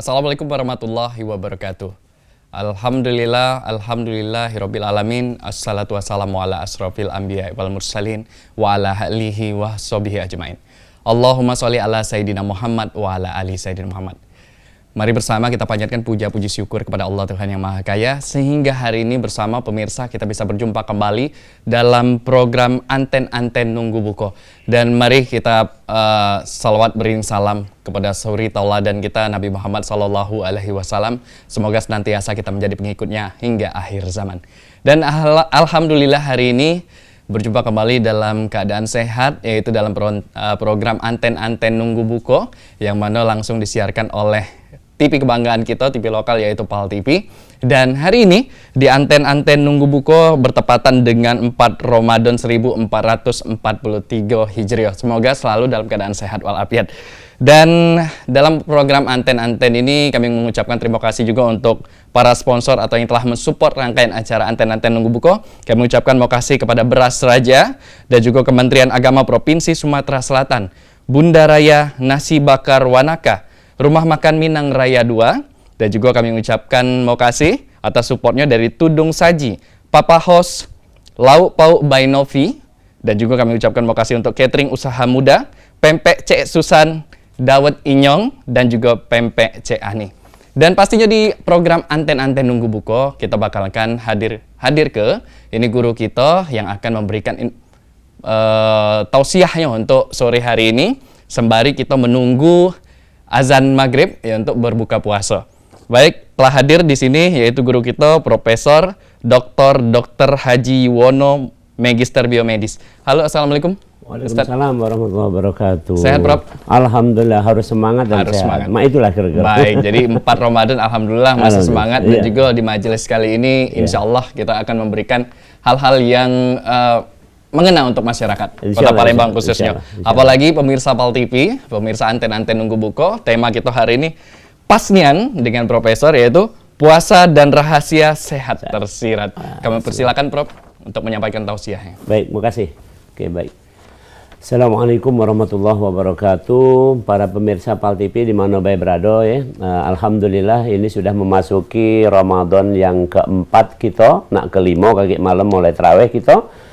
Assalamualaikum warahmatullahi wabarakatuh. Alhamdulillahirabbil alamin. Assalatu wassalamu ala asrofil anbiya wal mursalin wa ala alihi wa sahbihi ajmain. Allahumma sholli ala sayyidina Muhammad wa ala ali sayyidina Muhammad. Mari bersama kita panjatkan puja puji syukur kepada Allah Tuhan Yang Maha Kaya, sehingga hari ini bersama pemirsa kita bisa berjumpa kembali dalam program Anten-Anten Nunggu Buko. Dan mari kita salawat beriring salam kepada suri tauladan kita Nabi Muhammad SAW. Semoga senantiasa kita menjadi pengikutnya hingga akhir zaman. Dan alhamdulillah hari ini berjumpa kembali dalam keadaan sehat, yaitu dalam program Anten-Anten Nunggu Buko, yang mana langsung disiarkan oleh TV kebanggaan kita, TV lokal, yaitu PAL TV. Dan hari ini di Anten-Anten Nunggu Buko bertepatan dengan 4 Ramadan 1443 Hijriah. Semoga selalu dalam keadaan sehat walafiat. Dan dalam program Anten-Anten ini kami mengucapkan terima kasih juga untuk para sponsor atau yang telah mensupport rangkaian acara Anten-Anten Nunggu Buko. Kami mengucapkan terima kasih kepada Beras Raja dan juga Kementerian Agama Provinsi Sumatera Selatan, Bunda Raya Nasi Bakar Wanaka, Rumah Makan Minang Raya 2, dan juga kami mengucapkan terima kasih atas supportnya dari Tudung Saji, Papa Host, Lauk Pauk by Novi, dan juga kami ucapkan terima kasih untuk catering usaha muda, Pempek Cek Susan, Dawet Inyong, dan juga Pempek Cek Ani. Dan pastinya di program Anten-Anten Nunggu Buko kita bakalkan hadir ke ini guru kita yang akan memberikan tausiahnya untuk sore hari ini sembari kita menunggu azan maghrib ya untuk berbuka puasa. Baik, telah hadir di sini yaitu guru kita Profesor Dr. Haji Yuwono, Magister Biomedis. Halo, assalamualaikum. Waalaikumsalam warahmatullahi wabarakatuh. Sehat, Prof? Alhamdulillah, harus semangat dan harus sehat. Semangat. Itulah kira-kira. Baik, jadi 4 Ramadan alhamdulillah masih semangat, dan juga di majelis kali ini insya Allah kita akan memberikan hal-hal yang mengena untuk masyarakat Kota Palembang khususnya. Apalagi pemirsa PAL TV, pemirsa Anten-Anten Nunggu Buko, tema kita hari ini pas nian dengan Profesor, yaitu puasa dan rahasia sehat tersirat. Kami persilakan Prof untuk menyampaikan tausiahnya. Baik, makasih. Oke, baik. Assalamualaikum warahmatullahi wabarakatuh. Para pemirsa PAL TV di mana baik berada ya. Alhamdulillah ini sudah memasuki Ramadan yang keempat kita, nak kelima kaki malam mulai tarawih kita.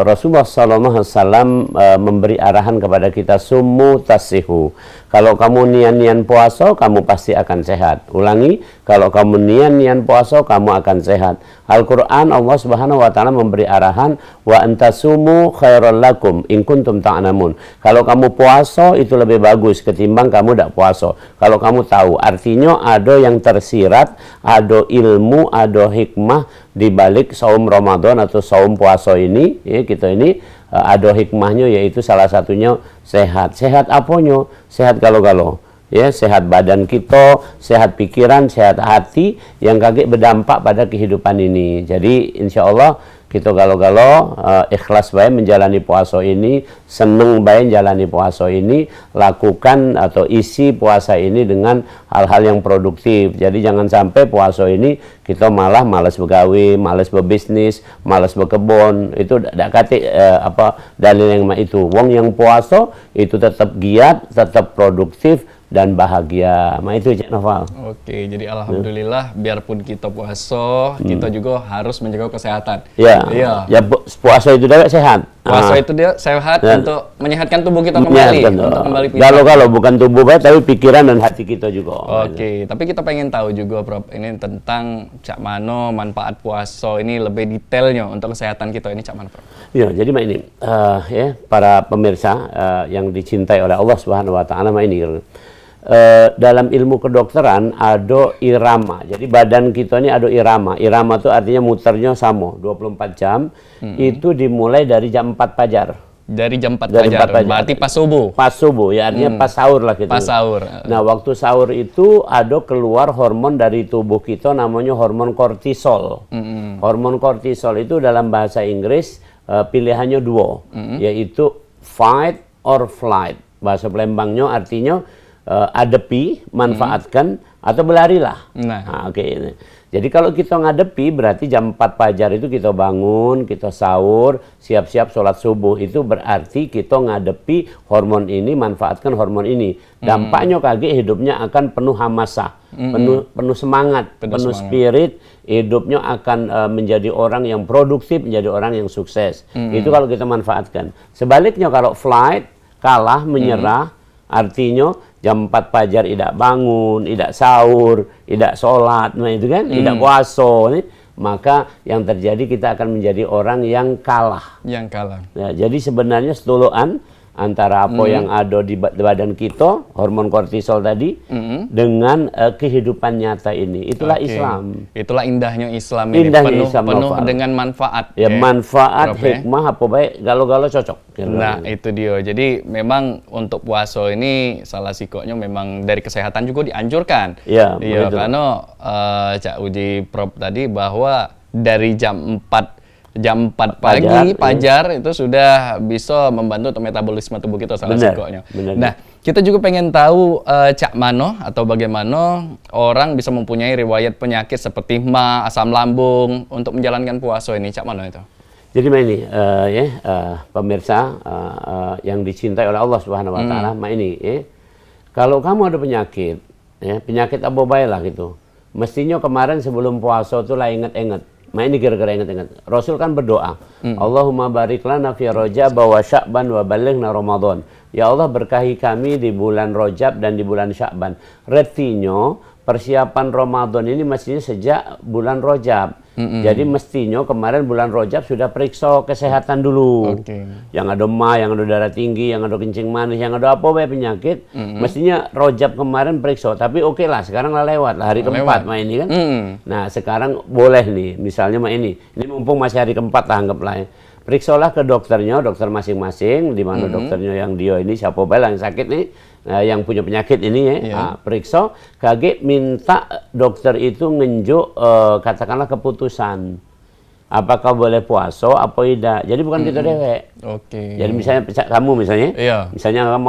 Rasulullah SAW memberi arahan kepada kita, sumu tasihu. Kalau kamu nian-nian puasa, kamu pasti akan sehat. Ulangi, kalau kamu nian-nian puasa, kamu akan sehat. Al-Quran Allah Subhanahu Wa Taala memberi arahan, wa antasumu khairul lakum in kuntum ta'lamun. Kalau kamu puasa itu lebih bagus ketimbang kamu tidak puasa. Kalau kamu tahu, artinya ada yang tersirat, ada ilmu, ada hikmah di balik saum Ramadan atau saum puasa ini. Ya, kita ini ada hikmahnya, yaitu salah satunya sehat. Sehat apanya? Sehat galau-galau. Ya, sehat badan kita, sehat pikiran, sehat hati yang kaget berdampak pada kehidupan ini. Jadi insya Allah kita galau-galau ikhlas baik menjalani puasa ini, seneng baik menjalani puasa ini, lakukan atau isi puasa ini dengan hal-hal yang produktif. Jadi jangan sampai puasa ini kita malah malas begawe, malas berbisnis, malas berkebun. Itu tidak kata dalil yang itu. Wong yang puasa itu tetap giat, tetap produktif dan bahagia. Itu Cik Noval. Oke, jadi alhamdulillah biarpun kita puasa, kita juga harus menjaga kesehatan. Ya, ya puasa itu juga sehat. Puasa itu dia sehat untuk menyehatkan tubuh kita kembali. Untuk kembali kalau bukan tubuh baik, tapi pikiran dan hati kita juga. Oke, tapi kita pengen tahu juga Prof, ini tentang cak mano manfaat puasa ini lebih detailnya untuk kesehatan kita ini cak mano Prof. Ya, jadi ini ya para pemirsa yang dicintai oleh Allah Subhanahu Wa Taala ini. Dalam ilmu kedokteran ada irama. Jadi badan kita ini ada irama. Irama itu artinya muternya sama 24 jam. Itu dimulai dari jam 4 fajar. Dari jam 4 fajar. Berarti pas subuh. Pas subuh ya, artinya pas sahur lah gitu. Pas sahur. Nah, waktu sahur itu ada keluar hormon dari tubuh kita namanya hormon kortisol. Hormon kortisol itu dalam bahasa Inggris pilihannya dua, yaitu fight or flight. Bahasa Palembangnya artinya adepi, manfaatkan, atau berlarilah. Nah. Oke. Jadi kalau kita ngadepi berarti jam 4 fajar itu kita bangun, kita sahur, siap-siap sholat subuh. Itu berarti kita ngadepi hormon ini, manfaatkan hormon ini. Dampaknya kaget hidupnya akan penuh hamasah, penuh semangat, penuh spirit. Hidupnya akan menjadi orang yang produktif, menjadi orang yang sukses. Itu kalau kita manfaatkan. Sebaliknya kalau flight, kalah, menyerah, artinya jam 4 fajar tidak bangun, tidak sahur, tidak sholat, nah itu kan, tidak puasa, maka yang terjadi kita akan menjadi orang yang kalah. Yang kalah. Ya, jadi sebenarnya setuluan antara apa yang ada di badan kita, hormon kortisol tadi, dengan kehidupan nyata ini. Itulah Islam. Itulah indahnya Islam ini, Indahnya penuh, Islam penuh novel. dengan manfaat. Ya, manfaat, Prof, ya. hikmah, apa baik, galau-galau cocok. Nah, itu dia. Jadi memang untuk puasa ini salah sikoknya memang dari kesehatan juga dianjurkan. Iya, Iya, betul. karena Cak Uji Prof tadi bahwa dari jam 4 pagi, fajar itu sudah bisa membantu untuk metabolisme tubuh kita salah sikoknya. Benar. Nah, kita juga pengen tahu Cak Mano atau bagaimana orang bisa mempunyai riwayat penyakit seperti MA, asam lambung untuk menjalankan puasa ini, Cak Mano itu. Jadi ini pemirsa yang dicintai oleh Allah Subhanahu Wa Taala, ini kalau kamu ada penyakit, penyakit apa baik lah gitu, mestinya kemarin sebelum puasa itu lah ingat-ingat. Ini kira-kira ingat-ingat. Rasul kan berdoa, Allahumma barik lana fi Rajab wa Sya'ban wa balighna Ramadan. Ya Allah berkahi kami di bulan Rajab dan di bulan Sya'ban. Artinya persiapan Ramadan ini mestinya sejak bulan Rajab. Jadi mestinya kemarin bulan Rajab sudah periksa kesehatan dulu. Yang ada MA, yang ada darah tinggi, yang ada kencing manis, yang ada apa penyakit, mestinya Rajab kemarin periksa. Tapi oke lah, sekarang lah lewat lah hari keempat ini kan. Nah sekarang boleh nih, misalnya ini mumpung masih hari keempat lah anggaplah. Periksalah ke dokternya, dokter masing-masing, di mana dokternya yang dia ini siapa yang sakit nih. Yang punya penyakit ini periksa, kaget minta dokter itu ngenjuk katakanlah keputusan apakah boleh puasa apa tidak. Jadi bukan kita dewek. Jadi misalnya kamu misalnya kamu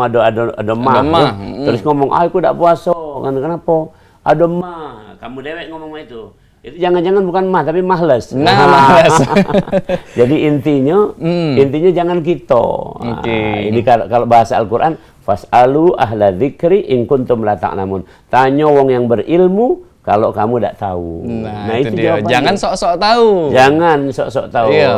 ada mah, terus ngomong aku tidak puasa, kenapa? Ada mah, kamu dewek ngomong itu jangan-jangan bukan mah tapi mahles. Mahles. Jadi intinya jangan kita. Ini kalau bahasa Al-Quran, fas'alu ahla dzikri in kuntum la ta'lamun. Tanya wong yang berilmu kalau kamu tidak tahu. Nah itu dia. Jangan sok-sok tahu. Jangan sok-sok tahu. Iya.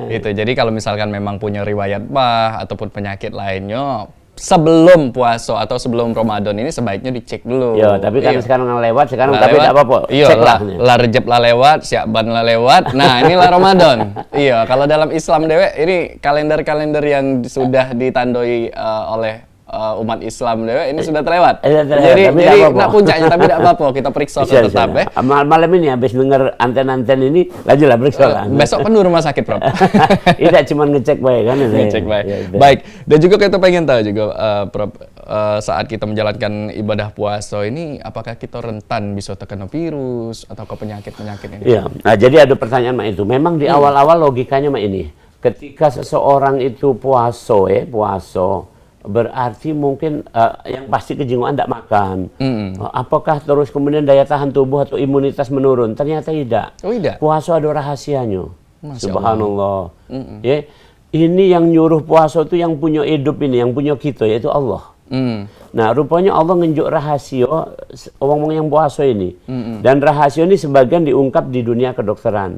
Itu. Jadi kalau misalkan memang punya riwayat mah ataupun penyakit lainnya, sebelum puasa atau sebelum Ramadan ini sebaiknya dicek dulu. Ya, tapi kan sekarang lewat, tapi tidak apa-apa. Iya, cek lah. La Rejab lah lewat, Sya'ban lah lewat. Nah, inilah Ramadan. Iya, kalau dalam Islam dewe ini kalender-kalender yang sudah ditandai oleh umat Islam dewe ini sudah terlewat. Jadi nak puncaknya tapi tidak apa-apa, kita periksa tetap ya. Malam ini habis dengar anten-anten ini, lanjutlah periksa lah. Besok penuh rumah sakit, Prof. Tidak cuma ngecek baik kan. Ngecek baik. Baik. Dan juga kita pengen tahu juga Prof, saat kita menjalankan ibadah puasa ini apakah kita rentan bisa terkena virus atau ke penyakit-penyakit ini? Iya. Nah, jadi ada pertanyaan itu. Memang di awal-awal logikanya ini. Ketika seseorang itu puasa berarti mungkin yang pasti kejiwaan tidak makan. Apakah terus kemudian daya tahan tubuh atau imunitas menurun? Ternyata tidak. Oh, tidak. Puasa ada rahasianya. Subhanallah. Ini yang nyuruh puasa itu yang punya hidup ini, yang punya kita yaitu Allah. Nah, rupanya Allah ngenjuk rahasia orang yang puasa ini. Dan rahasia ini sebagian diungkap di dunia kedokteran.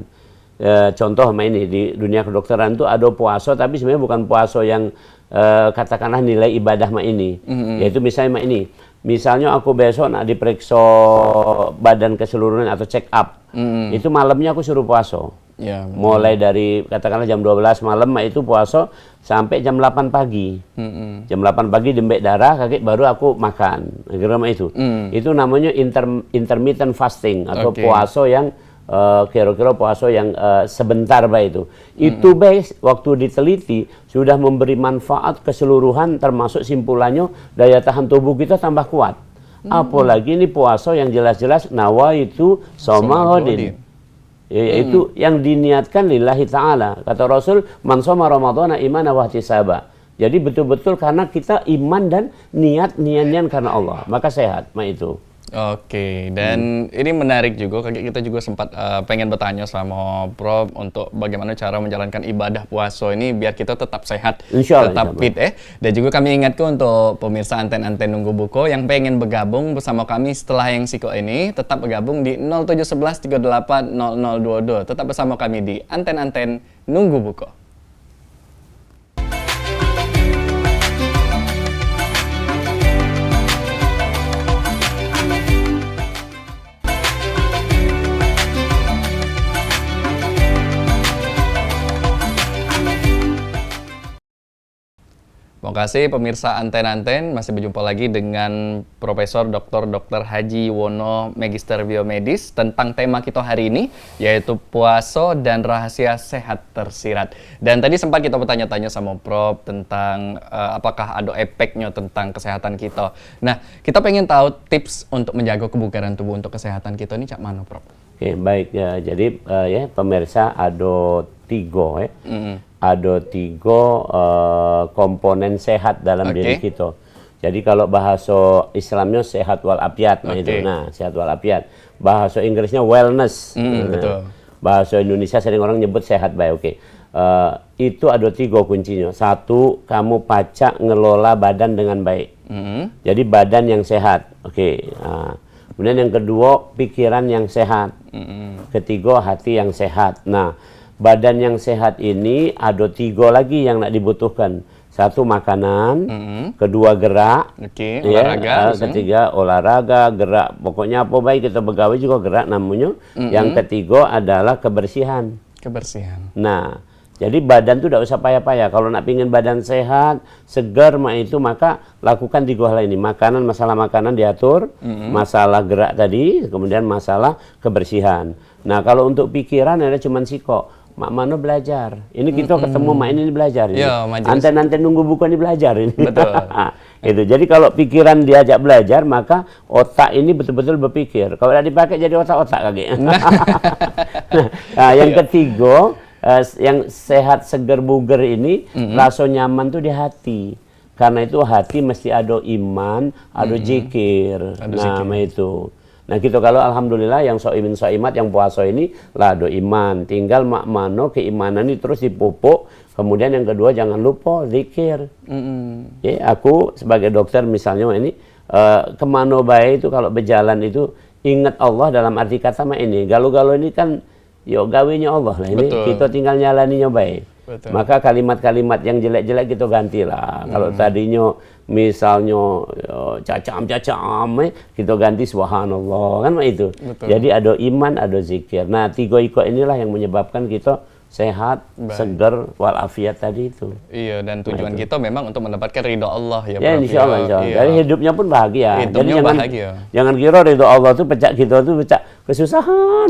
Contoh ini di dunia kedokteran itu ada puasa tapi sebenarnya bukan puasa yang katakanlah nilai ibadah ini, yaitu misalnya misalnya aku besok nak diperiksa badan keseluruhan atau check up, itu malamnya aku suruh puasa, mulai dari katakanlah jam 12 malam itu puasa sampai jam 8 pagi, jam 8 pagi dembek darah kakek baru aku makan, kira-kira itu namanya intermittent fasting atau puasa yang kira-kira puasa yang sebentar baik itu baik waktu diteliti sudah memberi manfaat keseluruhan termasuk simpulannya daya tahan tubuh kita tambah kuat. Apalagi ini puasa yang jelas-jelas nawaitu shaumahodin, yaitu yang diniatkan lillahi ta'ala. Kata Rasul, man shoma ramadhana imana wa ihtisaba. Jadi betul-betul karena kita iman dan niat-nian karena Allah, maka sehat, itu. Oke, dan ini menarik juga, kita juga sempat pengen bertanya sama Prof untuk bagaimana cara menjalankan ibadah puasa ini biar kita tetap sehat, tetap fit Dan juga kami ingatkan untuk pemirsa Anten-Anten Nunggu Buko yang pengen bergabung bersama kami setelah yang siko ini, tetap bergabung di 0711 38 0022. Tetap bersama kami di Anten-Anten Nunggu Buko. Terima kasih pemirsa Anten-Anten, masih berjumpa lagi dengan Profesor Dr. Haji Wono Magister Biomedis tentang tema kita hari ini, yaitu puasa dan rahasia sehat tersirat. Dan tadi sempat kita bertanya-tanya sama Prof tentang apakah ada efeknya tentang kesehatan kita. Nah, kita pengen tahu tips untuk menjaga kebugaran tubuh untuk kesehatan kita ini cak mana, Prof? Oke, baik ya. Jadi pemirsa ada 3 ada 3 komponen sehat dalam diri kita. Jadi kalau bahasa Islamnya sehat walafiat, itu. Nah, sehat walafiat. Bahasa Inggrisnya wellness. Betul. Bahasa Indonesia sering orang nyebut sehat baik. Itu ada 3 kuncinya. 1, kamu pacak ngelola badan dengan baik. Jadi badan yang sehat. Kemudian yang kedua, pikiran yang sehat. Ketiga, hati yang sehat. Nah, badan yang sehat ini ada 3 lagi yang nak dibutuhkan. 1, makanan. 2, gerak. Olahraga. Ketiga, olahraga, gerak. Pokoknya apa baik kita begawe juga gerak namanya. Yang ketiga adalah kebersihan. Nah, jadi badan tuh tidak usah payah-payah. Kalau nak pingin badan sehat, segar, itu maka lakukan 3 hal ini. Masalah makanan diatur, masalah gerak tadi, kemudian masalah kebersihan. Nah, kalau untuk pikiran ada cuma siko. Mak Mano belajar. Ini kita ketemu Mak ini belajar. Anten-anten nunggu buku ini belajar ini. Betul. Itu. Jadi kalau pikiran diajak belajar, maka otak ini betul-betul berpikir. Kalau tidak dipakai jadi otak-otak kaki. Nah, yang ketiga, yang sehat, seger, buger ini rasa nyaman tuh di hati. Karena itu hati mesti ada iman, ada zikir. Itu. Nah, kita kalau alhamdulillah yang so'imin so'imat yang puasa ini lah ada iman. Tinggal mak mano keimanan ini terus dipupuk. Kemudian yang kedua jangan lupa zikir. Aku sebagai dokter misalnya ini kemana baik itu kalau berjalan itu ingat Allah dalam arti kata ini. Galau-galau ini kan gawinya Allah lah ini. Betul. Kita tinggal nyalaninya baik. Betul. Maka kalimat-kalimat yang jelek-jelek kita gantilah. Kalau tadinya misalnya cacam, kita ganti subhanallah, kan itu. Betul. Jadi ada iman, ada zikir. Nah, 3 ikut inilah yang menyebabkan kita sehat, segar, walafiat tadi itu. Iya, dan tujuan kita memang untuk mendapatkan ridho Allah ya. Ya, insya Allah. Iya. Jadi hidupnya pun bahagia. Hidupnya jadi bahagia. Jangan kira ridho Allah tuh pecah kita tuh pecah kesusahan,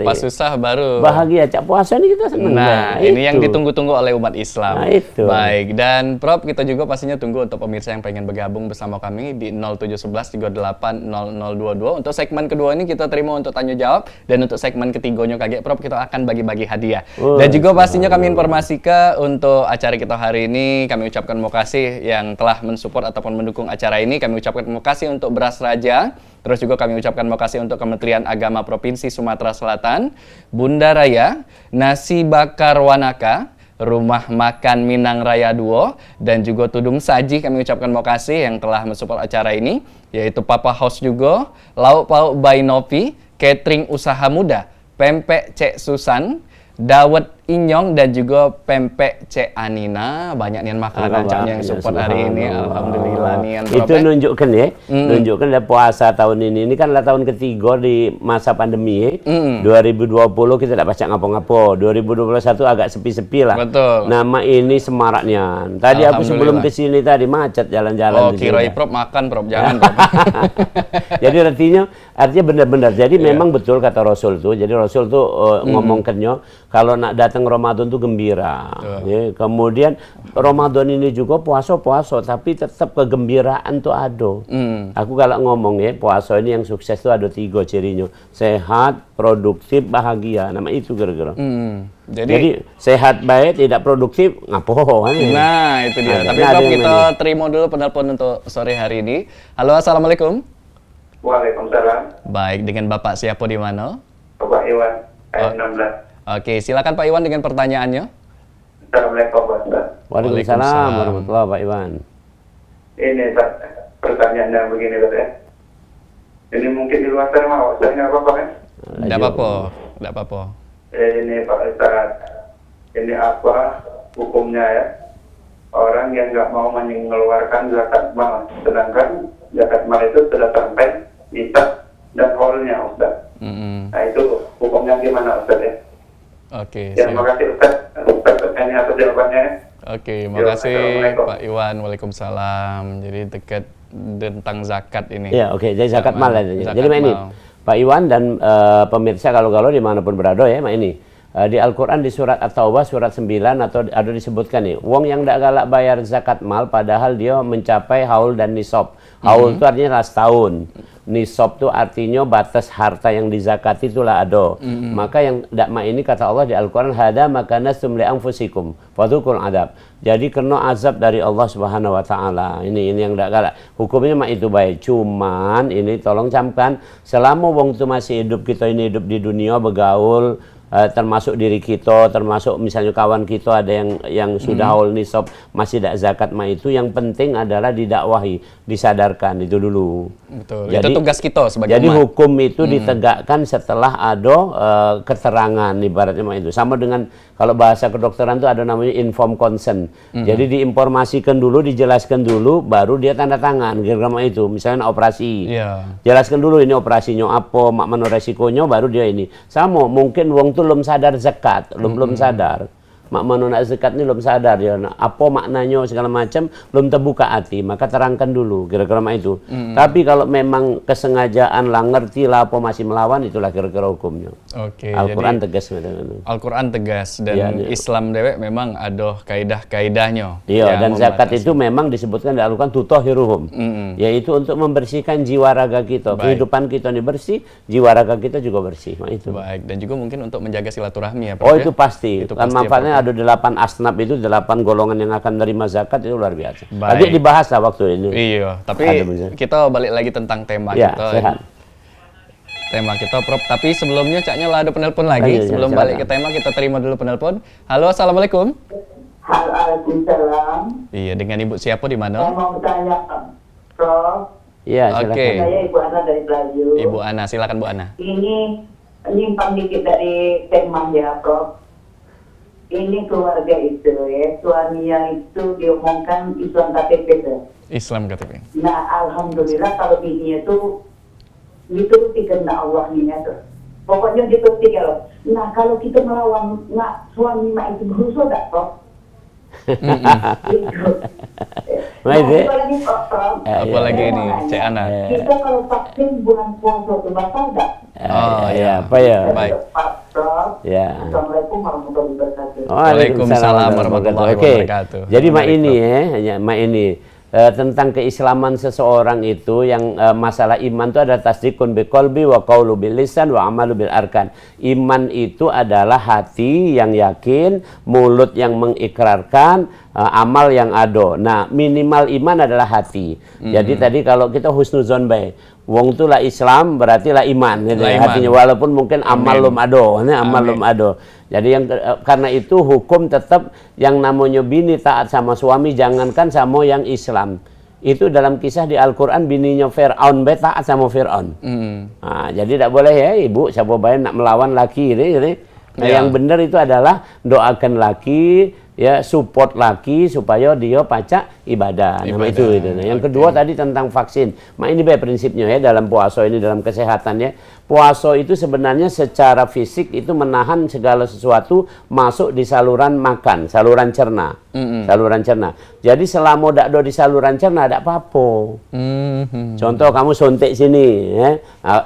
pas susah baru bahagia. Cak puasa ini kita senang. Nah, ini yang ditunggu-tunggu oleh umat Islam. Nah, itu. Baik, dan Prof, kita juga pastinya tunggu untuk pemirsa yang pengen bergabung bersama kami di 0711 38 0022. Untuk segmen kedua ini kita terima untuk tanya jawab, dan untuk segmen ketiganya kaget Prof, kita akan bagi-bagi hadiah. Dan juga pastinya kami informasikan untuk acara kita hari ini, kami ucapkan terima kasih yang telah mensupport ataupun mendukung acara ini. Kami ucapkan terima kasih untuk Beras Raja. Terus juga kami ucapkan terima kasih untuk Kementerian Agama Provinsi Sumatera Selatan, Bunda Raya, Nasi Bakar Wanaka, Rumah Makan Minang Raya 2, dan juga Tudung Saji. Kami ucapkan terima kasih yang telah mensupport acara ini, yaitu Papa House juga, Lauk Pauk by Novi, Catering Usaha Muda, Pempek Cek Susan, Dawet Inyong, dan juga Pempek Cek Anina. Banyak nih makanan yang support hari ini. Alhamdulillah nih. Itu nunjukkan ya, nunjukkan ya puasa tahun ini. Ini kan lah tahun ketiga di masa pandemi ya. 2020 kita tidak baca ngapo-ngapo. 2021 agak sepi-sepi lah. Betul. Nama ini semaraknya. Tadi aku sebelum kesini tadi macet jalan-jalan. Kirain Prof makan, Prof, jangan Prof. Jadi artinya benar-benar. Jadi memang betul kata Rasul tuh. Jadi Rasul tuh ngomongkannya kalau nak datang datang Ramadan tuh gembira. Ya, kemudian Ramadan ini juga puasa, tapi tetap kegembiraan tuh ada. Aku kalau ngomong ya, puasa ini yang sukses tuh ada 3 cirinya. Sehat, produktif, bahagia. Nama itu kira-kira. Jadi sehat baik, tidak produktif, ngapo? Nah, itu dia. Tapi Prof, kita terima dulu penelpon untuk sore hari ini. Halo, assalamualaikum. Waalaikumsalam. Baik, dengan Bapak siapa di mana? Bapak Iwan, ayat 16. Oke, silakan Pak Iwan dengan pertanyaannya. Assalamualaikum Pak Ustaz. Waalaikumsalam warahmatullahi Pak Iwan. Ini Pak, pertanyaannya begini Pak ya. Ini mungkin di luar sana Pak Ustaz, nggak apa-apa kan? Tidak apa-apa, tidak apa-apa. Ini Pak Ustaz, ini apa hukumnya ya? Orang yang nggak mau mengeluarkan zakat mal, sedangkan zakat mal itu sudah sampai nisab dan haulnya Ustaz. Nah itu hukumnya gimana Ustaz ya? Oke, Ya, terima kasih Ustaz. Ustaz ini atas jawabannya. Oke, makasih Pak Iwan. Waalaikumsalam. Jadi dekat tentang zakat ini. Ya, oke. Jadi zakat mal. Jadi ini mal. Pak Iwan dan pemirsa kalau dimanapun berada ya, ini di Al-Quran di surat At-Taubah surat 9 atau ada disebutkan nih, wong yang tidak galak bayar zakat mal padahal dia mencapai haul dan nisab. Haul itu artinya setahun. Nisab itu artinya batas harta yang dizakati itulah ada. Maka yang dakma ini kata Allah di Al-Quran, hada makana sumli anfusikum fadhukul adab. Jadi kena azab dari Allah Subhanahu wa taala. Ini yang ndak galak. Hukumnya mah itu baik. Cuman ini tolong camkan, selama wong itu masih hidup, kita ini hidup di dunia bergaul, termasuk diri kita, termasuk misalnya kawan kita ada yang sudah haul nisab masih tidak zakat mah, itu yang penting adalah didakwahi, disadarkan itu dulu. Betul. Jadi, itu tugas kita sebagai jadi umat. hukum itu ditegakkan setelah ada keterangan, ibaratnya mah itu. Sama dengan kalau bahasa kedokteran itu ada namanya informed consent. Jadi diinformasikan dulu, dijelaskan dulu, baru dia tanda tangan. Kira-kira mah itu. Misalnya operasi, jelaskan dulu ini operasinya apa, mak mana resikonya, baru dia ini. Sama mungkin wong tuh belum sadar zakat, belum sadar. Mak mana nak zakat ini belum sadar ya, apa maknanya segala macam, belum terbuka hati, maka terangkan dulu kira-kira itu. Tapi kalau memang kesengajaan lah, ngerti lah apa masih melawan, itulah kira-kira hukumnya. Oke, Al-Quran jadi tegas. Al-Quran tegas dan Ya. Islam dewek memang ada kaidah-kaidahnya. Iya, yang dan zakat membatasi. itu memang disebutkan di Al-Quran tutahhiruhum, yaitu untuk membersihkan jiwa raga kita. Kehidupan kita ini bersih, jiwa raga kita juga bersih. Nah, itu. Baik, dan juga mungkin untuk menjaga silaturahmi ya Pak. Oh, itu pasti. Itu Kan pasti ya, manfaatnya Pak. ada 8 asnaf itu, 8 golongan yang akan menerima zakat, itu luar biasa. Baik. Tadi dibahas lah waktu ini. Iya, tapi Ada bisa. kita balik lagi tentang tema Ya, kita. sehat. Tema kita, Prof. Tapi sebelumnya caknya lah ada penelpon lagi. Iya, Sebelum silakan. balik ke tema, kita terima dulu penelpon. Halo, assalamualaikum. Waalaikumsalam. Iya, dengan Ibu siapa di Saya mana? mau bertanya, Prof. Iya, silakan. Oke. Saya Ibu Ana dari Belayu. Ibu Ana, silakan Bu Ana. Ini nyimpang dikit dari tema ya, Prof. Ini keluarga itu ya, suaminya itu diomongkan Islam KTP tuh. Islam KTP. Nah, alhamdulillah kalau bininya tuh dituruti kehendak Allah nih ya tuh. Pokoknya dituruti kalau. Nah, kalau kita melawan, nah suami mak itu berusaha tak, Prof? Gitu. Nah, itu. apalagi Prof. Apalagi Saya ini, mau nanya, Cik Ana. Kita kalau vaksin bulan puasa itu batal nggak? Oh, ya, ya. apa ya? Baik. Pak Prof. Ya. Assalamualaikum warahmatullahi wabarakatuh. Waalaikumsalam warahmatullahi Oke. wabarakatuh. Jadi mak Menarik, ini mak ini tentang keislaman seseorang itu yang masalah iman itu ada tasdikun biqalbi wa qaulu bil lisan wa amalu bil arkan. Iman itu adalah hati yang yakin, mulut yang mengikrarkan, amal yang ada. Nah, minimal iman adalah hati. Jadi tadi kalau kita husnuzon baik, wong itu lah Islam berarti lah iman gitu Lah ya, iman. hatinya, walaupun mungkin amal belum ada, amal belum ada. Jadi yang karena itu hukum tetap yang namanya bini taat sama suami, jangankan sama yang Islam. Itu dalam kisah di Al-Quran, bininya Fir'aun taat sama Fir'aun. Nah, jadi tidak boleh ya ibu, siapa baik nak melawan laki gitu. Nah, Ya. yang benar itu adalah doakan laki, ya support laki supaya dia pacak ibadah. Nama itu. Nah, yang kedua tadi tentang vaksin. Mak ini baik prinsipnya ya dalam puasa ini, dalam kesehatan ya. puasa itu sebenarnya secara fisik itu menahan segala sesuatu masuk di saluran makan, saluran cerna. Saluran cerna. Jadi selama dak do di saluran cerna ada apa-apa. Contoh kamu suntik sini, ya.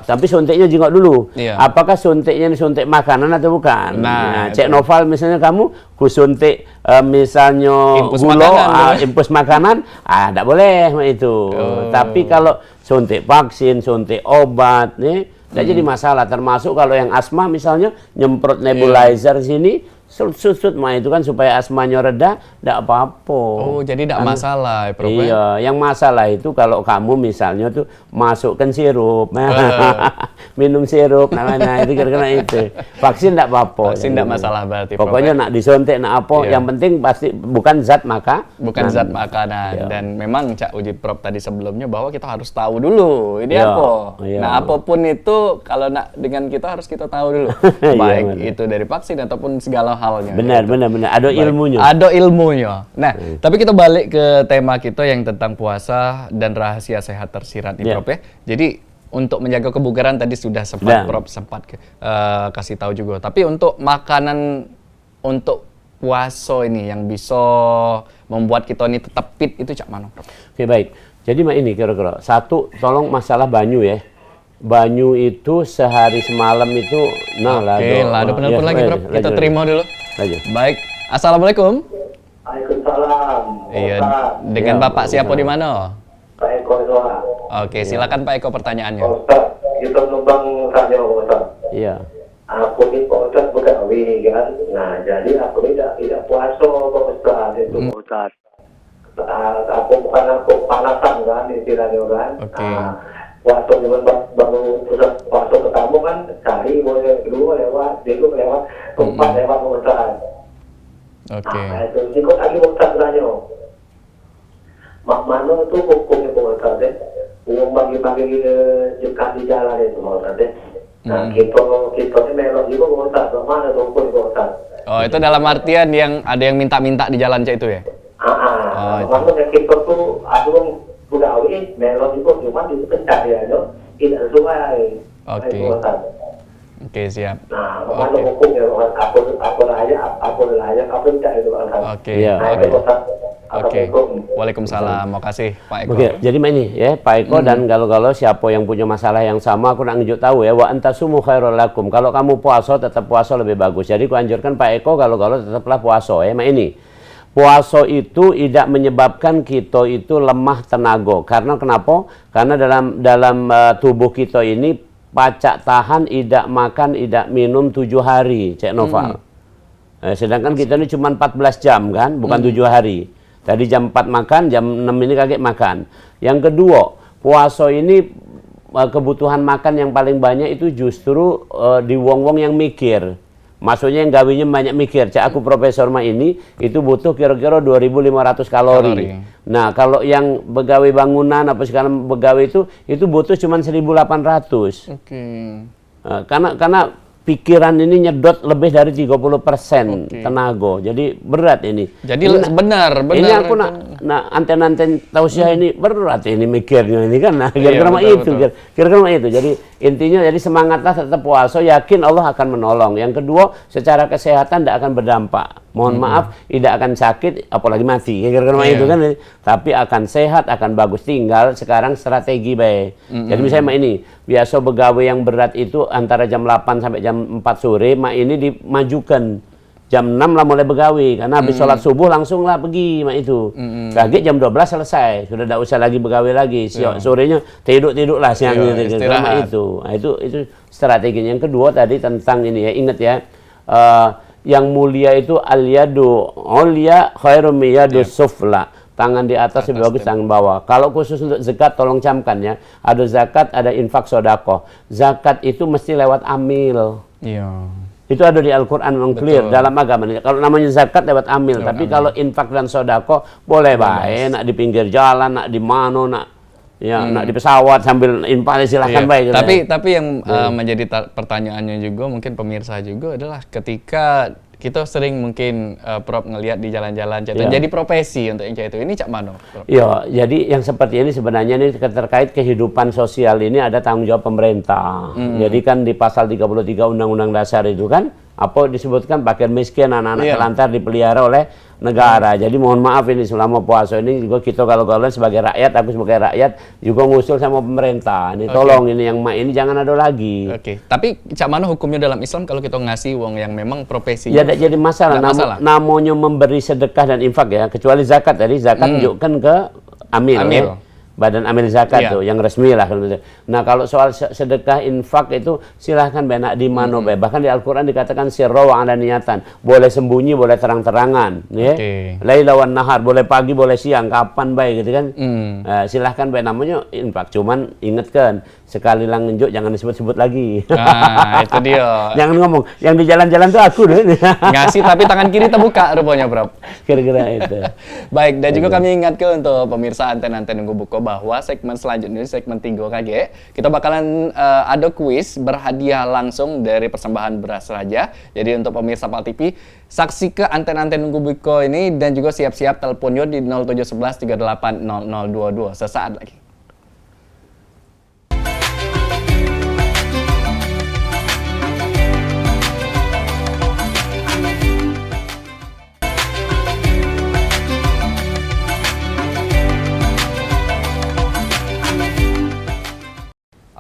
Tapi suntiknya jengok dulu. Iya. Apakah suntiknya ini suntik makanan atau bukan? Nah, Cek Noval misalnya kamu suntik misalnya Impus gula, makanan, impus makanan, tidak boleh itu. Tapi kalau suntik vaksin, suntik obat, nih, tidak jadi masalah. Termasuk kalau yang asma misalnya nyemprot nebulizer sini. Sut mah itu kan supaya asmanya reda, tidak apa-apa. Oh, jadi tidak masalah ya, Prof? Iya, yang masalah itu kalau kamu misalnya tuh masukkan sirup, minum sirup, nah itu kira-kira itu. Vaksin tidak apa-apa. Vaksin tidak masalah berarti, Prof. Pokoknya nak disuntik, nak apa, Iya. yang penting pasti bukan zat Bukan zat makanan. Iya. Dan memang Cak Uji Prof tadi sebelumnya bahwa kita harus tahu dulu ini Iya, apa. iya. Nah, apapun itu kalau nak dengan kita harus kita tahu dulu. Iya, Baik benar. itu dari vaksin ataupun segala halnya. Benar, gitu. benar. Ada Baik. ilmunya. Ada ilmunya. Nah, tapi kita balik ke tema kita yang tentang puasa dan rahasia sehat tersirat nih, Iya. Prof ya. Jadi untuk menjaga kebugaran tadi sudah Nah. sempat Prof sempat kasih tahu juga. Tapi untuk makanan untuk puasa ini yang bisa membuat kita ini tetap fit itu cak mana, Prof? Oke, baik. Jadi mak ini kira-kira satu, tolong masalah banyu ya. Banyu itu sehari semalam itu, nah lah. Oke, lah ada penelpon lagi, Prof. Kita terima dulu. Lanjut. Baik. Assalamualaikum. Waalaikumsalam. Iya, Ustaz. dengan Ya, Bapak siapa di mana? Pak Eko Soha. Oke, silakan Pak Eko pertanyaannya. Ustaz, kita numpang tanya Ustaz. Iya. Aku ini Pak Ustaz Begawi kan. Nah, jadi aku tidak puasa Pak Ustaz itu Pak Ustaz. Aku bukan aku panasan kan istilahnya kan. Oke. Nah, puasa zaman baru Ustaz puasa pertama kan cari boleh kedua lewat, dulu lewat, keempat lewat Pak Ustaz. Oke. Nah, itu ikut lagi Pak Ustaz tanya. Mak mana itu hukumnya Pak Ustaz deh? Uang bagi-bagi jekat di jalan itu Pak Ustaz deh. Nah, kita ini melok juga Pak Ustaz. Mana itu hukumnya Pak Ustaz? Oh, itu dalam artian yang ada yang minta-minta di jalan cak itu ya? itu. Maksudnya kita tuh aduh budawi melon itu cuma itu pencariannya tidak sesuai. Oke. Oke, siap. Nah, Oke. mana hukumnya apa layak, apa tidak itu kan. Oke. Iya. Nah, Oke. itu Ustaz. Oke. Assalamualaikum. Waalaikumsalam. Makasih Pak Eko. Oke, jadi ini ya Pak Eko dan kalau siapa yang punya masalah yang sama aku nak nunjuk tahu ya wa antasumu khairul lakum. Kalau kamu puasa tetap puasa lebih bagus. Jadi aku anjurkan Pak Eko kalau tetaplah puasa ya. Mak ini. Puasa itu tidak menyebabkan kita itu lemah tenaga. Karena kenapa? Karena dalam tubuh kita ini pacak tahan tidak makan, tidak minum 7 hari, Cek Noval. Sedangkan kita ini cuma 14 jam kan, bukan 7 hari. Tadi jam 4 makan, jam 6 ini kaget makan. Yang kedua, puasa ini kebutuhan makan yang paling banyak itu justru di wong-wong yang mikir. Maksudnya yang gawinya banyak mikir. Cak aku Profesor Ma ini itu butuh kira-kira 2.500 kalori. Nah, kalau yang pegawai bangunan apa sekarang pegawai itu butuh cuma 1.800. Oke. Karena pikiran ini nyedot lebih dari 30% Oke. tenaga. Jadi berat ini. Jadi benar. Ini aku nak anten-anten tausiah ini berat ini mikirnya ini kan. Nah, Iya, kira-kira betul. kira-kira itu. Jadi intinya jadi semangatlah tetap puasa, yakin Allah akan menolong. Yang kedua, secara kesehatan tidak akan berdampak. Mohon maaf, tidak akan sakit apalagi mati. Kira-kira Iya. itu kan. Tapi akan sehat, akan bagus. Tinggal sekarang strategi baik. Jadi misalnya ini biasa begawe yang berat itu antara jam 8 sampai jam 4 sore, mak ini dimajukan. Jam 6 lah mulai begawi karena habis sholat subuh langsung lah pergi mak itu. Kaget jam 12 selesai, sudah tidak usah lagi begawi lagi. Sorenya tidur lah siang Iya, gitu. istirahat. Nah, itu strateginya. Yang kedua tadi tentang ini ya, ingat ya. Yang mulia itu al-yadu ulya khairum min yadus sufla. Tangan di atas lebih bagus tangan bawah. Kalau khusus untuk zakat tolong camkan ya. Ada zakat, ada infak sodako. Zakat itu mesti lewat amil. Iya. Itu ada di Al-Quran memang clear dalam agama. Kalau namanya zakat lewat amil. Tapi kalau infak dan sodako boleh baik. Nak di pinggir jalan, nak di mana, nak di pesawat sambil infak silahkan Iya. baik. Tapi yang menjadi pertanyaannya juga mungkin pemirsa juga adalah ketika kita sering mungkin Prof ngelihat di jalan-jalan Ya. jadi profesi untuk yang itu. Ini cak mano, Prof? Ya, jadi yang seperti ini sebenarnya ini terkait kehidupan sosial ini ada tanggung jawab pemerintah. Jadi kan di pasal 33 Undang-Undang Dasar itu kan apa disebutkan pakaian miskin anak-anak terlantar dipelihara oleh negara. Jadi mohon maaf ini selama puasa ini juga kita kalau sebagai rakyat, aku sebagai rakyat juga ngusul sama pemerintah. Ini tolong ini yang ini jangan ada lagi. Oke. Tapi cak mano hukumnya dalam Islam kalau kita ngasih uang yang memang profesinya? Ya, tidak jadi masalah. Nggak masalah. Namanya memberi sedekah dan infak ya, kecuali zakat tadi zakat tunjukkan ke amil. Amil. Ya. Badan amil zakat Iya. tuh yang resmi lah. Nah kalau soal sedekah infak itu silahkan benak di mano be. Bahkan di Al-Quran dikatakan sirra wa niatan, boleh sembunyi boleh terang-terangan ya. Laila wan nahar, boleh pagi boleh siang, kapan baik gitu kan. Silahkan be, namanya infak, cuman ingatkan sekali lang nunjuk jangan disebut-sebut lagi. Nah, itu dia. Jangan ngomong yang di jalan-jalan tuh aku deh. Ngasih tapi tangan kiri terbuka rupanya, Prof. Kira-kira itu. Baik, dan juga kami ingatkan untuk pemirsa Anten-Anten Nunggu Buko bahwa segmen selanjutnya, segmen 3 KG, kita bakalan ada kuis berhadiah langsung dari persembahan Beras Raja. Jadi untuk pemirsa PAL TV, saksi ke Anten-Anten Nunggu Buko ini dan juga siap-siap teleponnya di 0711 38 0022 sesaat lagi.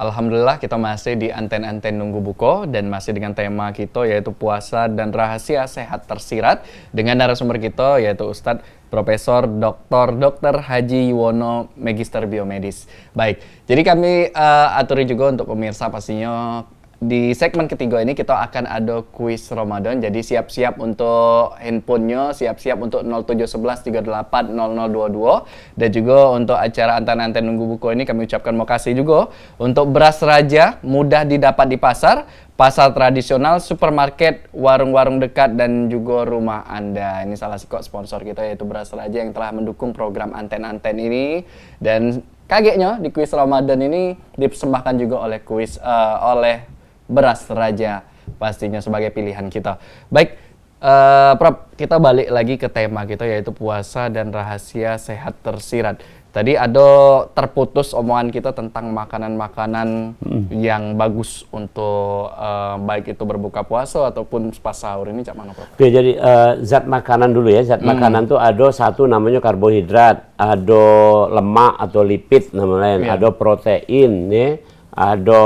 Alhamdulillah kita masih di Anten-Anten Nunggu Buko dan masih dengan tema kita yaitu puasa dan rahasia sehat tersirat dengan narasumber kita yaitu Ustadz Profesor Dr. Haji Yuwono Magister Biomedis. Baik, jadi kami aturi juga untuk pemirsa pastinya di segmen ketiga ini kita akan ada kuis Ramadan. Jadi siap-siap untuk handphonenya, siap-siap untuk 0711 38 0022 dan juga untuk acara Anten-Anten Nunggu Buko ini kami ucapkan makasih juga untuk Beras Raja, mudah didapat di pasar tradisional, supermarket, warung-warung dekat dan juga rumah Anda. Ini salah satu sponsor kita yaitu Beras Raja yang telah mendukung program Anten-Anten ini. Dan kagetnya di kuis Ramadan ini dipersembahkan juga oleh oleh Beras Raja pastinya sebagai pilihan kita. Baik, Prof, kita balik lagi ke tema kita yaitu puasa dan rahasia sehat tersirat. Tadi ada terputus omongan kita tentang makanan-makanan yang bagus untuk baik itu berbuka puasa ataupun pas sahur ini cak mana, Prof? Oke, jadi zat makanan dulu ya. Zat makanan tuh ada satu namanya karbohidrat, ada lemak atau lipid namanya, ada protein ya. Ada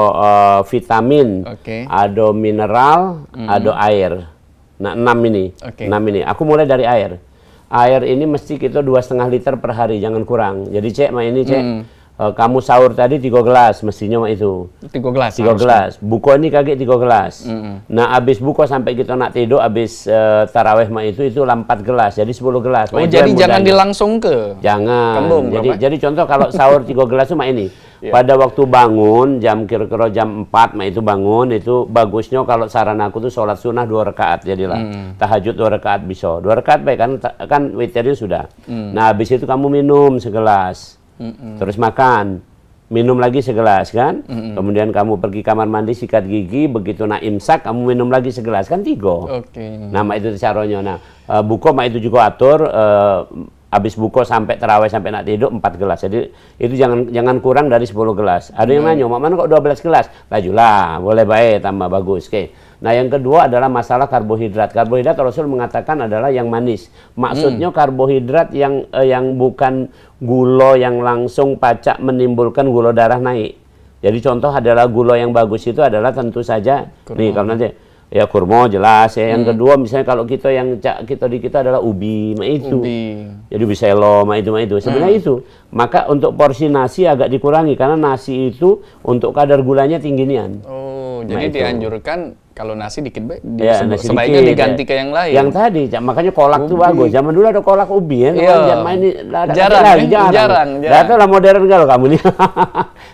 vitamin, ada mineral, ada air. Nah, 6 ini. 6 ini. Aku mulai dari air. Air ini mesti kita 2,5 liter per hari, jangan kurang. Jadi cek, ini cek. Kamu sahur tadi 3 gelas, mestinya itu. 3 gelas. 3 gelas. Buko ini kaget 3 gelas. Nah, habis buko sampai kita nak tidur, habis taraweh itu 4 gelas. Jadi 10 gelas. Oh, jadi jangan dilangsung ke. Jangan. Kembung, jadi contoh kalau sahur 3 gelas cuma ini. Pada waktu bangun jam kira-kira jam 4 itu bangun itu bagusnya kalau saran aku tuh sholat sunnah 2 rakaat jadilah. Tahajud 2 rakaat bisa. 2 rakaat baik kan witirnya sudah. Nah, habis itu kamu minum segelas. Terus makan. Minum lagi segelas kan. Kemudian kamu pergi kamar mandi sikat gigi, begitu nak imsak kamu minum lagi segelas kan 3. Nah, itu caranya. Nah, buko itu juga atur habis buko sampai terawih sampai nak tidur 4 gelas. Jadi itu jangan kurang dari 10 gelas. Ada yang nanya, "Mak mana kok 12 gelas?" Lajulah, boleh baik tambah bagus. Oke. Nah, yang kedua adalah masalah karbohidrat. Karbohidrat Rasul mengatakan adalah yang manis. Maksudnya karbohidrat yang bukan gula yang langsung pacak menimbulkan gula darah naik. Jadi contoh adalah gula yang bagus itu adalah tentu saja nih kalau nanti ya kurma jelas ya. Yang kedua misalnya kalau kita di kita adalah ubi, itu. Jadi biselo, itu. Sebenarnya itu. Maka untuk porsi nasi agak dikurangi karena nasi itu untuk kadar gulanya tinggi nian. Oh, jadi dianjurkan kalau nasi dikit baik, nasi sebaiknya dikit, diganti ke yang lain. Yang tadi, makanya kolak tuh bagus. Zaman dulu ada kolak ubi ya. Jarang. Itu lah modern kalau kamu nih.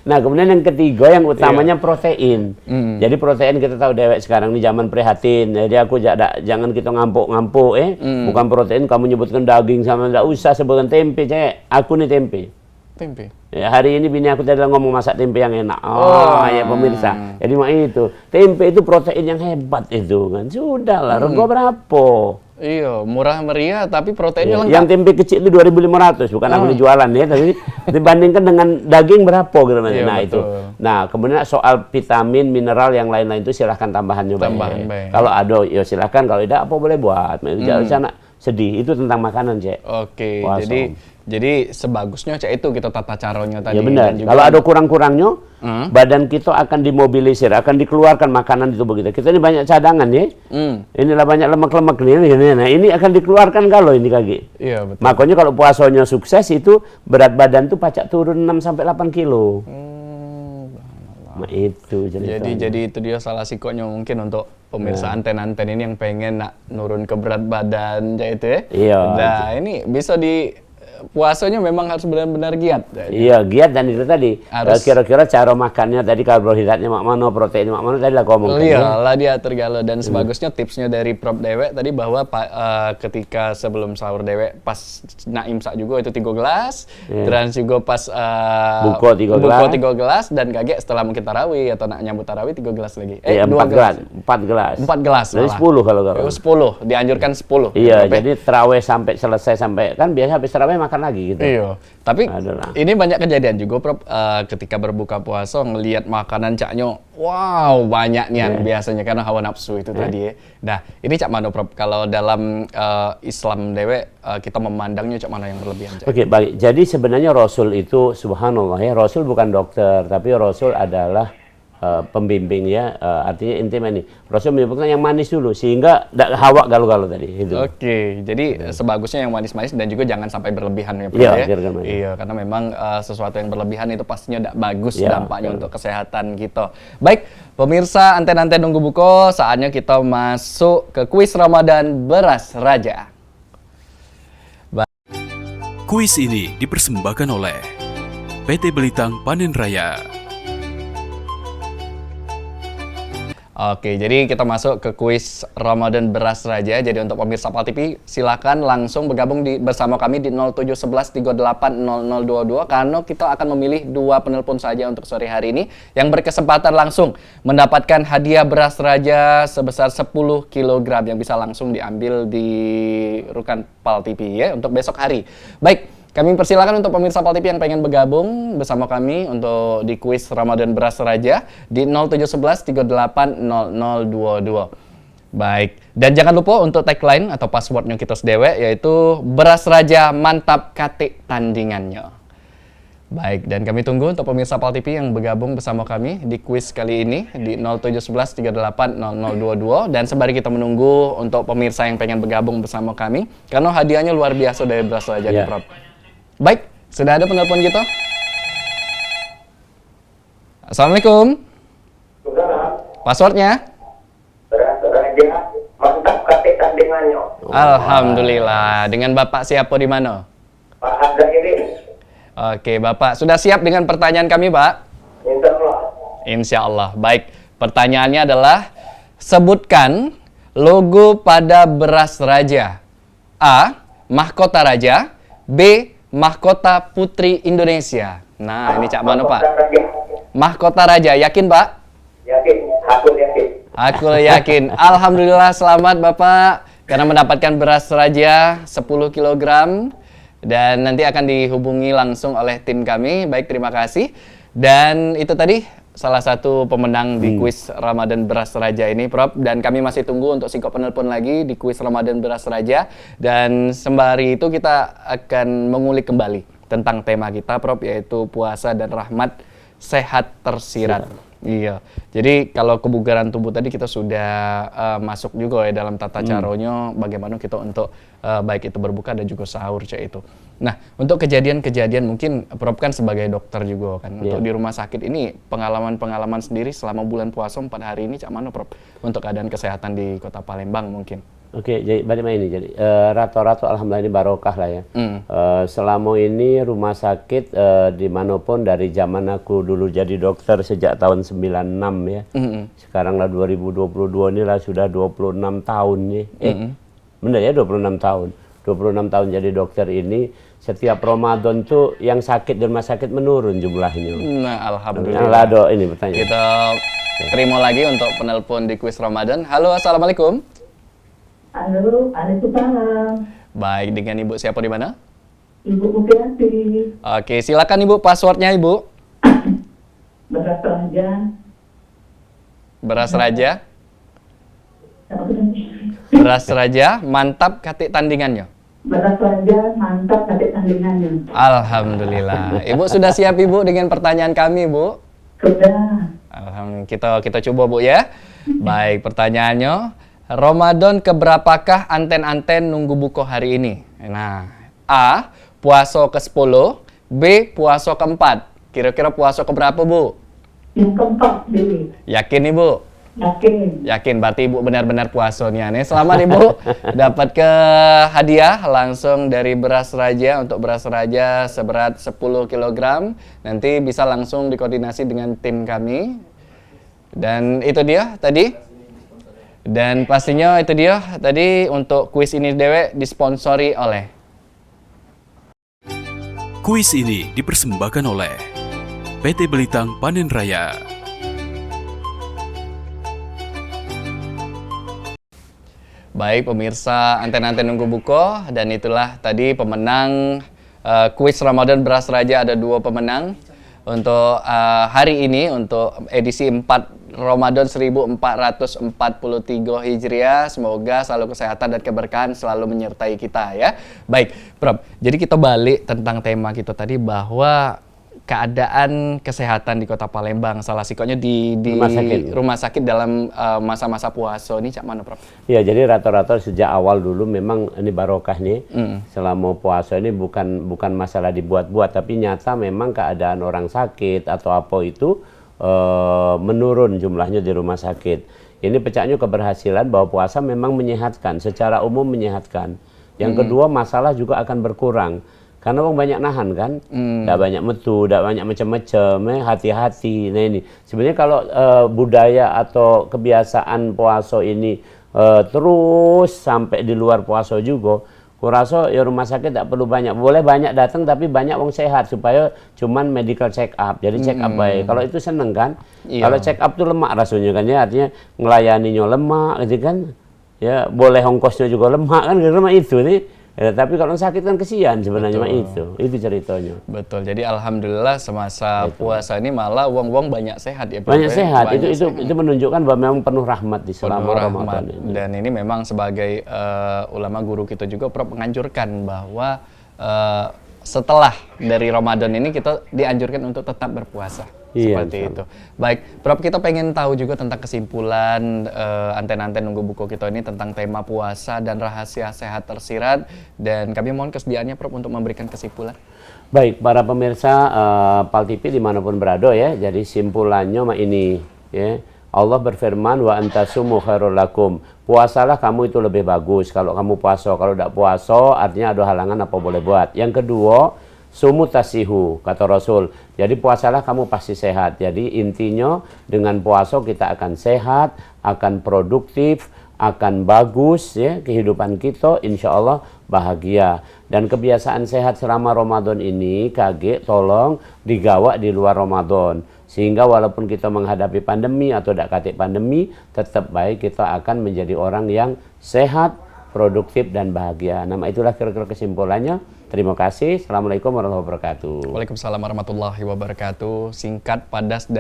Nah, kemudian yang ketiga yang utamanya protein. Jadi protein kita tahu dewek sekarang ini zaman prihatin. Jadi aku jangan kita ngampuk-ngampuk bukan protein kamu nyebutkan daging sama enggak usah sebutkan tempe, Cek. Aku nih tempe. Tempe. Ya, hari ini bini aku tadi ngomong masak tempe yang enak. Oh, ya pemirsa. Jadi mak itu tempe itu protein yang hebat itu kan. Sudahlah, rego berapa? Iya, murah meriah tapi proteinnya lengkap. Yang tempe kecil itu 2.500, bukan aku jualan ya, tapi dibandingkan dengan daging berapa gitu. Iya, Nah, betul. itu. Nah, kemudian soal vitamin, mineral yang lain-lain itu silahkan tambahan juga. Tambahan, baik. Kalau ada ya silahkan, kalau tidak apa boleh buat. Jangan sana sedih, itu tentang makanan, Cek. Oke, Puasa. jadi sebagusnya Cek itu kita tata caranya tadi. Ya benar. dan juga- Kalau ada kurang-kurangnya, badan kita akan dimobilisir, akan dikeluarkan makanan di tubuh kita. Kita ini banyak cadangan ya. Inilah banyak lemak-lemak nih. Nah, ini akan dikeluarkan kalau ini kaki. Iya, betul. Makanya kalau puasanya sukses itu berat badan tuh pacak turun 6 sampai 8 kilo. Nah, itu Jadi itu dia salah sikonya mungkin untuk pemirsa anten-anten ini yang pengen nak nurun ke berat badan ya itu ya. Iya. Nah, ini bisa di puasanya memang harus benar-benar giat. Iya, giat dan itu tadi. Harus- Kira-kira cara makannya tadi karbohidratnya mak mana, protein mak mana tadi lah ngomong. Iya, lah diatur galau dan sebagusnya tipsnya dari Prof Dewek tadi bahwa ketika sebelum sahur Dewek pas nak imsak juga itu 3 gelas, terus juga pas Buko 3 gelas. buko 3 gelas dan kaget setelah mungkin tarawih atau nak nyambut tarawih 3 gelas lagi. Iya, 2 4 gelas. 4 gelas. 4 gelas. Jadi malah. 10 kalau 10, dianjurkan 10. Iya, Prof, ya. jadi terawih sampai selesai sampai kan biasa habis terawih makan lagi gitu. Iya, tapi Adalah. ini banyak kejadian juga, Prof. Ketika berbuka puasa ngelihat makanan caknya, wow banyaknya biasanya karena hawa nafsu itu tadi ya. Nah, ini cak mana, Prof? Kalau dalam Islam Dewek kita memandangnya cak mana yang berlebihan, Cak? Oke, baik. Jadi sebenarnya Rasul itu subhanallah ya, Rasul bukan dokter, tapi Rasul adalah pembimbing ya, artinya intinya ini. Rasul menyebutkan yang manis dulu sehingga tidak hawa galau-galau tadi itu. Oke, jadi sebagusnya yang manis-manis dan juga jangan sampai berlebihan ya, Prof, Iya, ya. kira-kira begitu. Iya, karena memang sesuatu yang berlebihan itu pastinya tidak bagus Iya, dampaknya untuk kesehatan kita. Baik, pemirsa anten-anten nunggu buko, saatnya kita masuk ke kuis Ramadan Beras Raja. Kuis ini dipersembahkan oleh PT Belitang Panen Raya. Oke, jadi kita masuk ke kuis Ramadan Beras Raja. Jadi untuk pemirsa PAL TV, silakan langsung bergabung bersama kami di 0711380022 karena kita akan memilih 2 penelpon saja untuk sore hari ini yang berkesempatan langsung mendapatkan hadiah beras raja sebesar 10 kg yang bisa langsung diambil di Rukan PAL TV ya untuk besok hari. Baik, kami persilakan untuk pemirsa PAL TV yang pengen bergabung bersama kami untuk di kuis Ramadan Beras Raja di 0711380022. Baik, dan jangan lupa untuk tagline atau passwordnya kita sedewek yaitu Beras Raja Mantap Katik Tandingannya. Baik, dan kami tunggu untuk pemirsa PAL TV yang bergabung bersama kami di kuis kali ini di 0711380022 dan sembari kita menunggu untuk pemirsa yang pengen bergabung bersama kami karena hadiahnya luar biasa dari Beras Raja nih, Ya. Prof. Baik, sudah ada penelpon kita. Assalamualaikum. Saudara, Passwordnya? beras raja mantap katik tandingannya. Alhamdulillah. Dengan Bapak siapa di mana? Pak Hadza ini, Oke, Bapak. Sudah siap dengan pertanyaan kami, Pak? insya Allah. Insya Allah. Baik, pertanyaannya adalah sebutkan logo pada beras raja. A. Mahkota raja. B. Mahkota Putri Indonesia. Nah, ini cak mana, Pak? Raja, Mahkota raja. Yakin, Pak? yakin, aku yakin. Aku yakin. Alhamdulillah selamat Bapak karena mendapatkan beras raja 10 kg dan nanti akan dihubungi langsung oleh tim kami. Baik, terima kasih. Dan itu tadi salah satu pemenang di kuis Ramadan Beras Raja ini, Prof. Dan kami masih tunggu untuk singkop penelpon lagi di kuis Ramadan Beras Raja. Dan sembari itu kita akan mengulik kembali tentang tema kita, Prof, yaitu puasa dan rahmat sehat tersirat. Iya, jadi kalau kebugaran tubuh tadi kita sudah masuk juga ya dalam tata caranya bagaimana kita untuk baik itu berbuka dan juga sahur cek itu. Nah, untuk kejadian-kejadian mungkin Prof kan sebagai dokter juga kan untuk di rumah sakit ini pengalaman-pengalaman sendiri selama bulan puasa 4 hari ini cak mana, Prof, untuk keadaan kesehatan di Kota Palembang mungkin. Oke, jadi bagaimana ini? Jadi rata-rata alhamdulillah ini barokah lah ya. Selama ini rumah sakit dimanapun dari zaman aku dulu jadi dokter sejak tahun 96 ya. Sekarang lah 2022 ini lah sudah 26 tahun nih. Benar ya 26 tahun. 26 tahun jadi dokter ini setiap Ramadan tuh yang sakit di rumah sakit menurun jumlahnya. Nah, alhamdulillah. Nah, Lado ini bertanya. Kita terima lagi untuk penelpon di kuis Ramadan. Halo, assalamualaikum. Halo, Waalaikumsalam. Baik, dengan Ibu siapa di mana? Ibu Mufiati. Oke, silakan Ibu, passwordnya Ibu. Beras raja. Beras Raja. Apa tadi? Beras Raja, mantap katik tandingannya. Beras raja, mantap nanti tandingannya. Alhamdulillah. Ibu sudah siap Ibu dengan pertanyaan kami, Bu? Sudah. Alhamdulillah, kita coba Bu ya. Baik, pertanyaannya, Ramadan keberapakah anten-anten nunggu buka hari ini? Nah, A, puasa ke-10, B, puasa ke-4. Kira-kira puasa keberapa, Bu? Yang keempat, Dewi. Yakin Ibu? Yakin. Yakin, berarti Ibu benar-benar puasanya nih. Selamat Ibu, dapat ke hadiah langsung dari Beras Raja. Untuk Beras Raja seberat 10 kg. Nanti bisa langsung dikoordinasi dengan tim kami. Dan itu dia tadi. Dan pastinya itu dia tadi untuk kuis ini dewe disponsori oleh. Kuis ini dipersembahkan oleh PT Belitang Panen Raya. Baik pemirsa anten-anten nunggu buko, dan itulah tadi pemenang kuis Ramadan Beras Raja. Ada 2 pemenang untuk hari ini, untuk edisi 4 Ramadan 1443 Hijriah. Semoga selalu kesehatan dan keberkahan selalu menyertai kita ya. Baik Prof, jadi kita balik tentang tema kita tadi bahwa keadaan kesehatan di Kota Palembang, salah sikonya di rumah sakit dalam masa-masa puasa ini cak mana Prof? Ya, jadi rata-rata sejak awal dulu memang ini barokah nih. Selama puasa ini bukan masalah dibuat-buat, tapi nyata memang keadaan orang sakit atau apa itu menurun jumlahnya di rumah sakit. Ini pecahnya keberhasilan bahwa puasa memang menyehatkan, secara umum menyehatkan. Yang kedua, masalah juga akan berkurang. Karena orang banyak nahan kan, tidak banyak metu, tidak banyak macam-macam, hati-hati. Nah ini sebenarnya kalau budaya atau kebiasaan puasa ini terus sampai di luar puasa juga, kurasa ya rumah sakit tidak perlu banyak, boleh banyak datang tapi banyak orang sehat supaya cuman medical check up. Jadi check up baik. Kalau itu seneng kan, kalau check up tuh lemak rasanya kan ya, artinya ngelayaninya lemak gitu kan, ya boleh ongkosnya juga lemak kan, karena itu nih. Ya, tapi kalau sakit kan kesian sebenarnya itu ceritanya. Betul. Jadi alhamdulillah semasa puasa ini malah wong-wong banyak sehat ya. Banyak sehat. Itu menunjukkan bahwa memang penuh rahmat di selama Ramadan ini. Dan ini memang sebagai ulama guru kita juga Prof menganjurkan bahwa setelah dari Ramadan ini kita dianjurkan untuk tetap berpuasa. Seperti itu. Baik, Prof, kita pengen tahu juga tentang kesimpulan anten-anten nunggu buku kita ini tentang tema puasa dan rahasia sehat tersirat, dan kami mohon kesediaannya Prof untuk memberikan kesimpulan. Baik, para pemirsa Pal TV dimanapun berada ya, jadi simpulannya ini ya. Allah berfirman, wa antasumu khairul lakum. Puasalah kamu itu lebih bagus kalau kamu puasa. Kalau tidak puasa artinya ada halangan apa boleh buat. Yang kedua, sumu tasihu, kata Rasul. Jadi puasalah kamu pasti sehat. Jadi intinya dengan puasa kita akan sehat, akan produktif, akan bagus ya kehidupan kita, insya Allah bahagia. Dan kebiasaan sehat selama Ramadan ini kaget tolong digawa di luar Ramadan. Sehingga walaupun kita menghadapi pandemi atau tidak katik pandemi, tetap baik kita akan menjadi orang yang sehat, produktif dan bahagia. Nah, itulah kira-kira kesimpulannya. Terima kasih. Assalamualaikum warahmatullahi wabarakatuh. Waalaikumsalam warahmatullahi wabarakatuh. Singkat, padat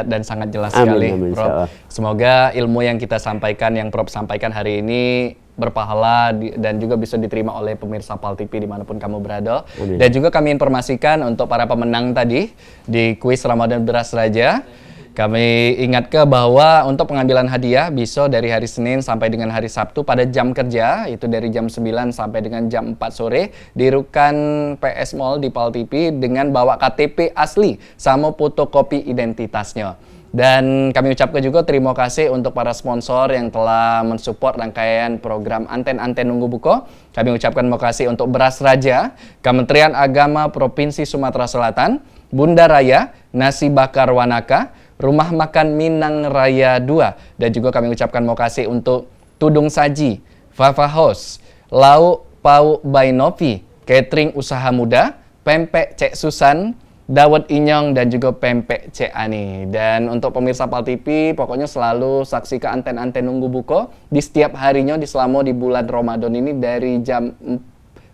dan sangat jelas Amin, sekali, amin, Prof. Semoga ilmu yang kita sampaikan, yang Prof sampaikan hari ini berpahala dan juga bisa diterima oleh pemirsa Pal TV dimanapun kamu berada. Amin. Dan juga kami informasikan untuk para pemenang tadi di kuis Ramadan Beras Raja. Kami ingatkan bahwa untuk pengambilan hadiah bisa dari hari Senin sampai dengan hari Sabtu pada jam kerja, itu dari jam 9 sampai dengan jam 4 sore di Rukan PS Mall di Pal TV dengan bawa KTP asli sama fotokopi identitasnya. Dan kami ucapkan juga terima kasih untuk para sponsor yang telah mensupport rangkaian program Anten-Anten Nunggu Buko. Kami ucapkan terima kasih untuk Beras Raja, Kementerian Agama Provinsi Sumatera Selatan, Bunda Raya, Nasi Bakar Wanaka, Rumah Makan Minang Raya 2. Dan juga kami ucapkan terima kasih untuk Tudung Saji, Fafa House, Lauk Pau by Novi, Catering Usaha Muda, Pempek Cek Susan, Dawet Inyong, dan juga Pempek Cek Ani. Dan untuk pemirsa Pal TV, pokoknya selalu saksikan anten-anten nunggu buko di setiap harinya selama di bulan Ramadan ini dari jam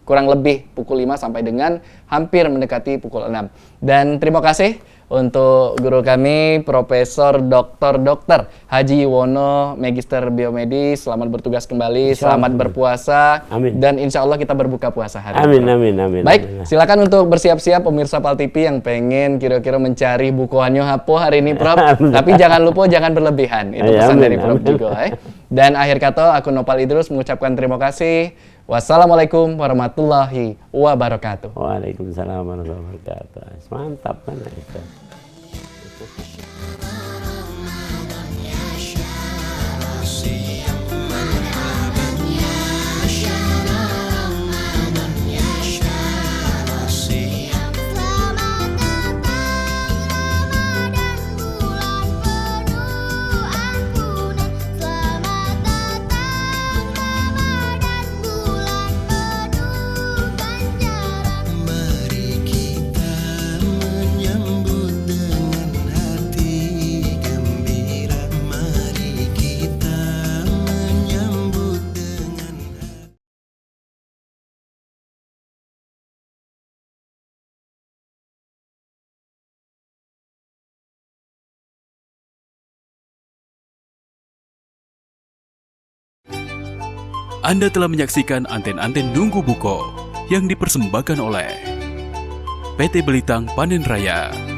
kurang lebih pukul 5 sampai dengan hampir mendekati pukul 6. Dan terima kasih untuk guru kami, Profesor Dr. Haji Yuwono, Magister Biomedis. Selamat bertugas kembali, selamat berpuasa. Amin. Dan insya Allah kita berbuka puasa hari Amin, ini. amin. Baik, silakan untuk bersiap-siap pemirsa Pal TV yang pengen kira-kira mencari bukuannya apa hari ini, Prof. Tapi jangan lupa, jangan berlebihan. Itu pesan dari Prof juga. Dan akhir kata, aku Nopal Idrus mengucapkan terima kasih. Wassalamualaikum warahmatullahi wabarakatuh. Waalaikumsalam warahmatullahi wabarakatuh. Mantap kan itu. Anda telah menyaksikan anten-anten Nunggu Buko yang dipersembahkan oleh PT Belitang Panen Raya.